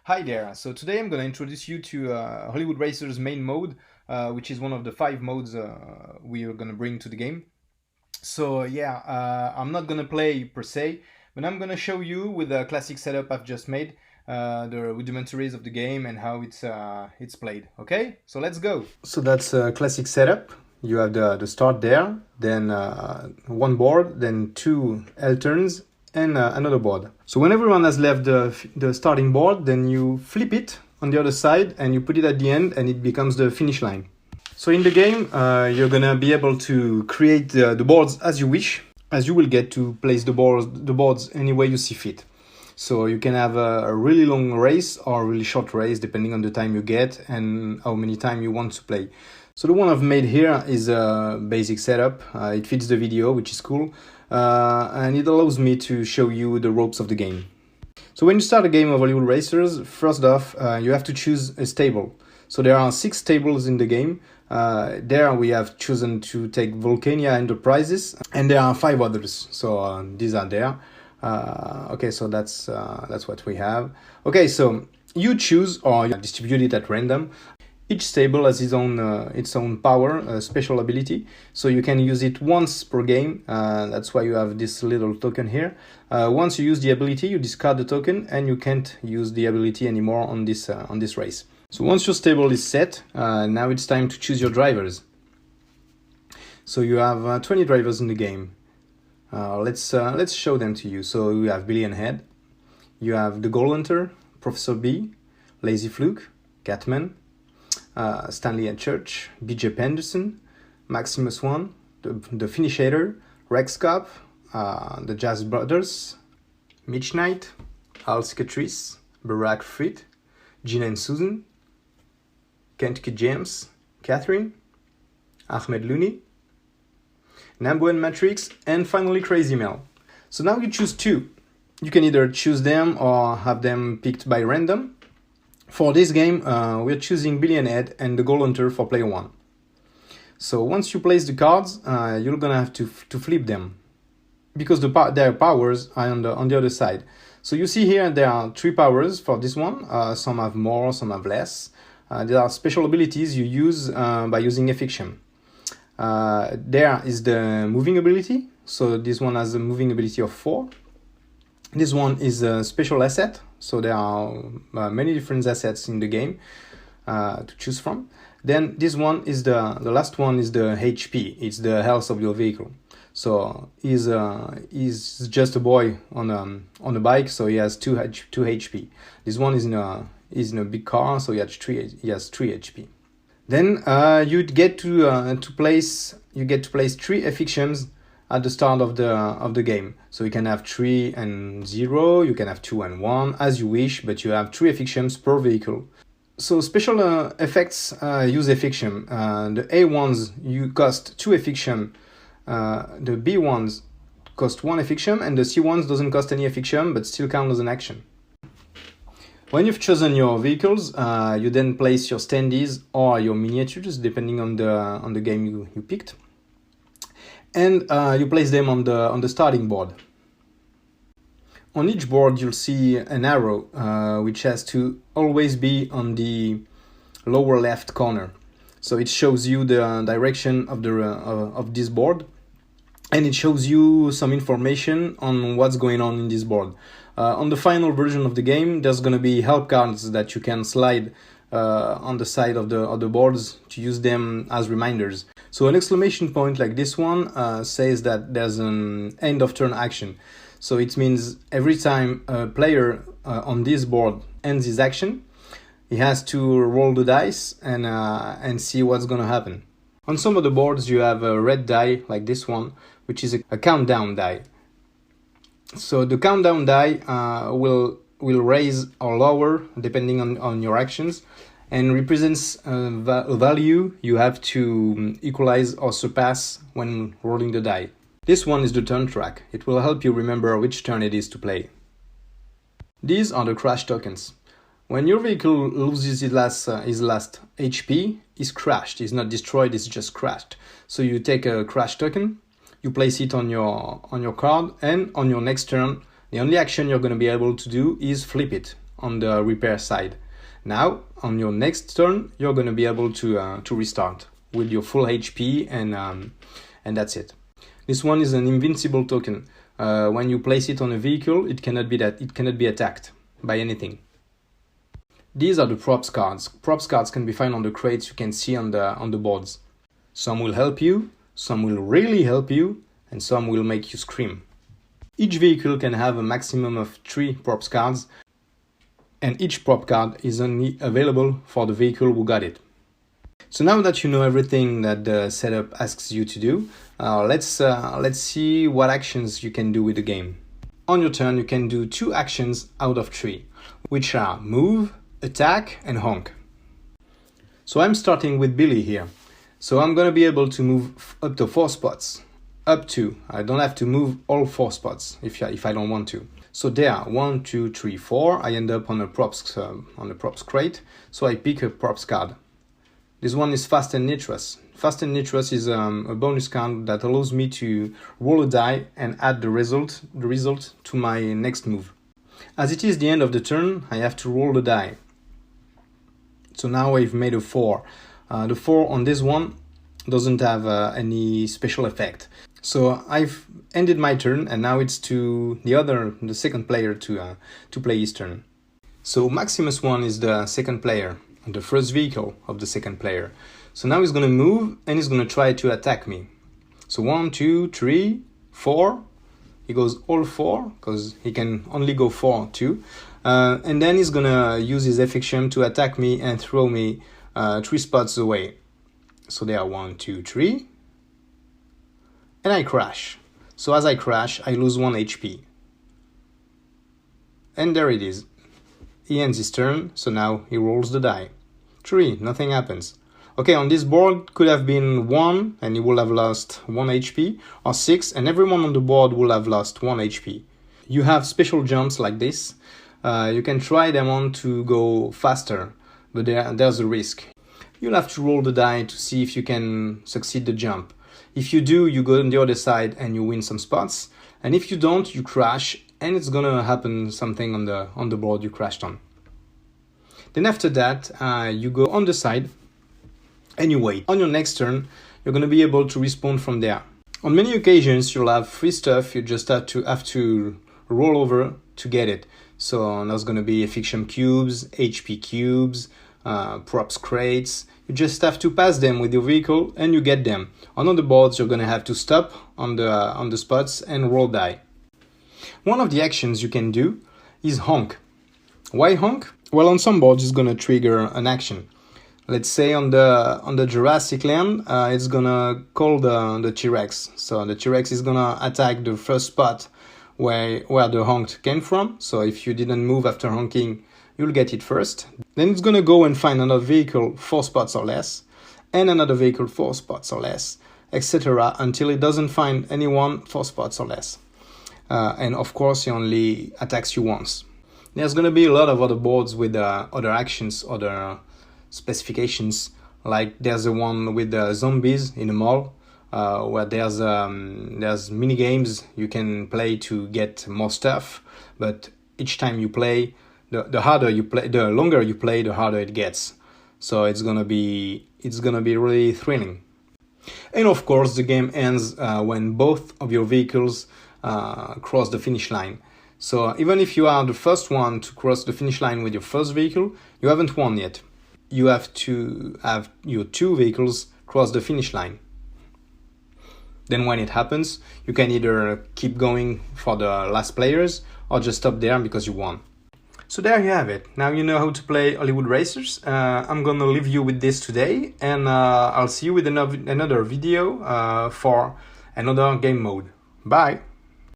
Hi there, so today I'm going to introduce you to Hollywood Racer's main mode, which is one of the 5 modes we are going to bring to the game. So yeah, I'm not going to play per se, but I'm going to show you with the classic setup I've just made, the rudimentaries of the game and how it's played, okay? So let's go! So that's a classic setup. You have the start there, then one board, then 2 L-turns, and another board. So when everyone has left the starting board, then you flip it on the other side and you put it at the end and it becomes the finish line. So in the game, you're gonna be able to create the boards as you wish, as you will get to place the boards any way you see fit. So you can have a really long race or a really short race depending on the time you get and how many time you want to play. So the one I've made here is a basic setup. It fits the video, which is cool, and it allows me to show you the ropes of the game. So when you start a game of Hollywood Racers, first off, you have to choose a stable. So there are 6 stables in the game. There we have chosen to take Volcania Enterprises, and there are 5 others. So these are there. Okay, so that's what we have. Okay, so you choose or you distribute it at random. Each stable has its own power, special ability, so you can use it once per game. That's why you have this little token here. Once you use the ability, you discard the token, and you can't use the ability anymore on this race. So once your stable is set, now it's time to choose your drivers. So you have 20 drivers in the game. Let's show them to you. So you have Billy and Head, you have the Goal Hunter, Professor B, Lazy Fluke, Catman, Stanley and Church, BJ Penderson, Maximus One, the Finishator, Rex Cop, the Jazz Brothers, Mitch Knight, Al Cicatrice, Barack Fried, Gina and Susan, Kentucky James, Catherine, Ahmed Looney, Nambo and Matrix, and finally Crazy Mel. So now you choose 2. You can either choose them or have them picked by random. For this game, we're choosing Billy and Ed and the Goal Hunter for player 1. So once you place the cards, you're gonna have to flip them, because their powers are on the other side. So you see here there are 3 powers for this one. Some have more, some have less. There are special abilities you use by using Effiction. There is the moving ability. So this one has a moving ability of 4. This one is a special asset. So there are many different assets in the game to choose from. Then this one is the last one is the HP. It's the health of your vehicle. So he's just a boy on a bike, so he has 2 HP. This one is in a big car, so he has 3 HP. Then you get to place 3 Effictions at the start of the game. So you can have 3 and 0, you can have 2 and 1, as you wish, but you have 3 Effictions per vehicle. So special effects use Effiction. The A ones you cost 2 Effiction, the B ones cost 1 Effiction, and the C ones doesn't cost any Effiction but still count as an action. When you've chosen your vehicles, you then place your standees or your miniatures, depending on the game you picked. And you place them on the starting board. On each board you'll see an arrow which has to always be on the lower left corner. So it shows you the direction of this board, and it shows you some information on what's going on in this board. On the final version of the game, there's going to be help cards that you can slide on the side of the boards to use them as reminders. So an exclamation point like this one says that there's an end of turn action. So it means every time a player on this board ends his action, he has to roll the dice and see what's gonna happen. On some of the boards you have a red die like this one, which is a countdown die. So the countdown die will raise or lower depending on your actions, and represents a value you have to equalize or surpass when rolling the die. This one is the turn track. It will help you remember which turn it is to play. These are the crash tokens. When your vehicle loses his last HP, he's crashed. He's not destroyed, it's just crashed. So you take a crash token, you place it on your card, and on your next turn, the only action you're going to be able to do is flip it on the repair side. Now, on your next turn, you're going to be able to restart with your full HP, and that's it. This one is an invincible token. When you place it on a vehicle, it cannot be attacked by anything. These are the props cards. Props cards can be found on the crates you can see on the boards. Some will help you, some will really help you, and some will make you scream. Each vehicle can have a maximum of 3 props cards, and each prop card is only available for the vehicle who got it. So now that you know everything that the setup asks you to do, let's see what actions you can do with the game. On your turn, you can do 2 actions out of 3, which are move, attack, and honk. So I'm starting with Billy here. So I'm going to be able to move up to 4 spots. Up to. I don't have to move all 4 spots if I don't want to. So there, 1, 2, 3, 4. I end up on a props crate. So I pick a props card. This one is Fast and Nitrous. Fast and Nitrous is a bonus card that allows me to roll a die and add the result to my next move. As it is the end of the turn, I have to roll the die. So now I've made a 4. The 4 on this one doesn't have any special effect. So I've ended my turn, and now it's to the second player to play his turn. So Maximus 1 is the second player, the first vehicle of the second player. So now he's going to move and he's going to try to attack me. So 1, 2, 3, 4. He goes all 4 because he can only go 4 too. And then he's going to use his affliction to attack me and throw me 3 spots away. So there are 1, 2, 3. And I crash. So as I crash, I lose 1 HP. And there it is. He ends his turn, so now he rolls the die. 3, nothing happens. Okay, on this board could have been 1 and he will have lost 1 HP, or 6 and everyone on the board will have lost 1 HP. You have special jumps like this. You can try them on to go faster, but there's a risk. You'll have to roll the die to see if you can succeed the jump. If you do, you go on the other side and you win some spots. And if you don't, you crash and it's gonna happen something on the board you crashed on. Then after that, you go on the side and you wait. On your next turn, you're gonna be able to respawn from there. On many occasions, you'll have free stuff. You just have to roll over to get it. So there's gonna be affliction cubes, HP cubes, props crates. You just have to pass them with your vehicle and you get them. On other boards, you're gonna have to stop on the spots and roll die. One of the actions you can do is honk. Why honk? Well, on some boards, it's gonna trigger an action. Let's say on the Jurassic land, it's gonna call the T-Rex. So the T-Rex is gonna attack the first spot where the honk came from. So if you didn't move after honking, you'll get it first. Then it's gonna go and find another vehicle 4 spots or less, and another vehicle 4 spots or less, etc. until it doesn't find anyone 4 spots or less. And of course, it only attacks you once. There's gonna be a lot of other boards with other actions, other specifications. Like there's the one with the zombies in a mall, where there's mini games you can play to get more stuff. But each time you play, the harder you play, the longer you play, the harder it gets. So it's gonna be really thrilling. And of course, the game ends when both of your vehicles cross the finish line. So even if you are the first one to cross the finish line with your first vehicle, you haven't won yet. You have to have your 2 vehicles cross the finish line. Then when it happens, you can either keep going for the last players or just stop there because you won. So there you have it. Now you know how to play Hollywood Racers. I'm gonna leave you with this today, and I'll see you with another video for another game mode. Bye!